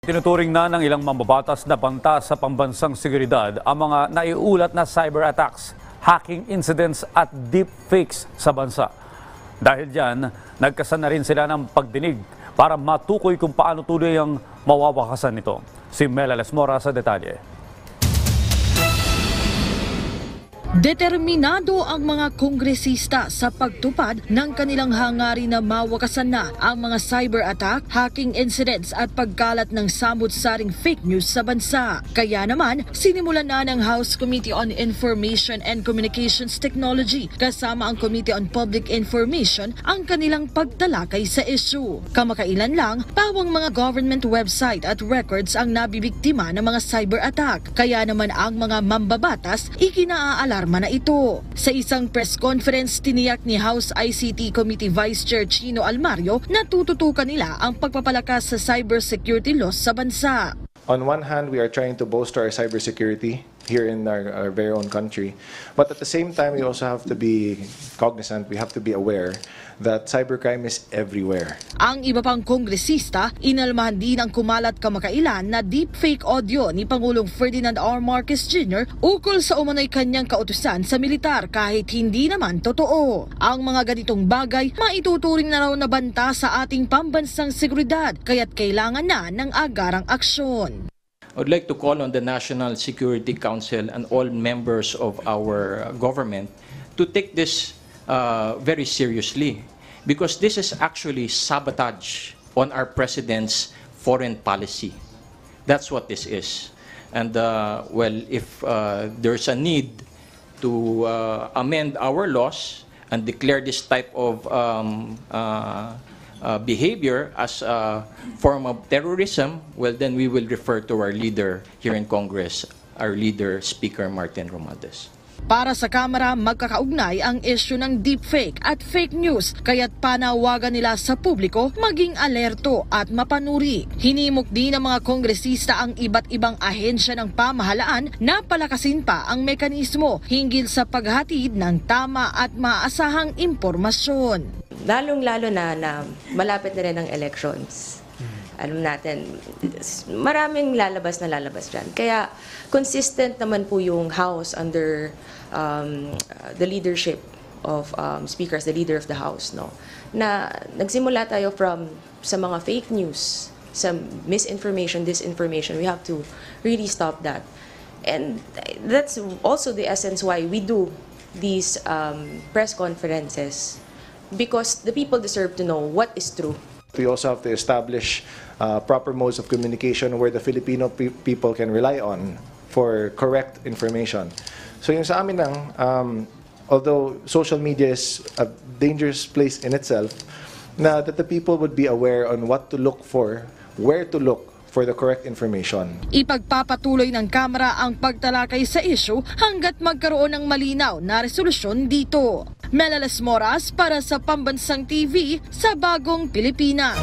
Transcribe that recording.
Tinuturing na ng ilang mambabatas na banta sa pambansang seguridad ang mga naiulat na cyber attacks, hacking incidents at deepfakes sa bansa. Dahil dyan, nagkasan na rin sila ng pagdinig para matukoy kung paano tuloy ang mawawakasan nito. Si Mela Lesmora sa detalye. Determinado ang mga kongresista sa pagtupad ng kanilang hangarin na mawakasan na ang mga cyber attack, hacking incidents at pagkalat ng samut-saring fake news sa bansa. Kaya naman, sinimulan na ng House Committee on Information and Communications Technology kasama ang Committee on Public Information ang kanilang pagtalakay sa issue. Kamakailan lang, pawang mga government website at records ang nabibiktima ng mga cyber attack. Kaya naman ang mga mambabatas ikinaalarma na ito. Sa isang press conference, tiniyak ni House ICT Committee Vice Chair Chino Almario na tututukan nila ang pagpapalakas sa cybersecurity laws sa bansa. On one hand, we are trying to bolster our cybersecurity here in our very own country. But at the same time, we also have to be cognizant, we have to be aware that cybercrime is everywhere. Ang iba pang kongresista, inalmahan din ang kumalat kamakailan na deepfake audio ni Pangulong Ferdinand R. Marcos Jr. ukol sa umano'y kanyang kautusan sa militar kahit hindi naman totoo. Ang mga ganitong bagay, maituturing na raw na banta sa ating pambansang seguridad, kaya't kailangan na ng agarang aksyon. I would like to call on the National Security Council and all members of our government to take this very seriously, because this is actually sabotage on our president's foreign policy. That's what this is. And well, if there's a need to amend our laws and declare this type of behavior as a form of terrorism, well, then we will refer to our leader here in Congress, our leader, Speaker Martin Romualdez. Para sa Kamara, magkakaugnay ang issue ng deepfake at fake news, kaya't panawagan nila sa publiko maging alerto at mapanuri. Hinimok din ng mga kongresista ang iba't ibang ahensya ng pamahalaan na palakasin pa ang mekanismo hinggil sa paghatid ng tama at maasahang impormasyon. Lalong-lalo na malapit na rin ang elections. Alam natin, maraming lalabas dyan. Kaya consistent naman po yung House under the leadership of speakers, the leader of the House, no? Na nagsimula tayo sa mga fake news, sa misinformation, disinformation. We have to really stop that. And that's also the essence why we do these press conferences, because the people deserve to know what is true. We also have to establish proper modes of communication where the Filipino people can rely on for correct information. So yung sa amin lang, although social media is a dangerous place in itself, that the people would be aware on what to look for, where to look for the correct information. Ipagpapatuloy ng Kamara ang pagtalakay sa issue hanggat magkaroon ng malinaw na resolusyon dito. Mela Lesmora para sa Pambansang TV sa Bagong Pilipinas.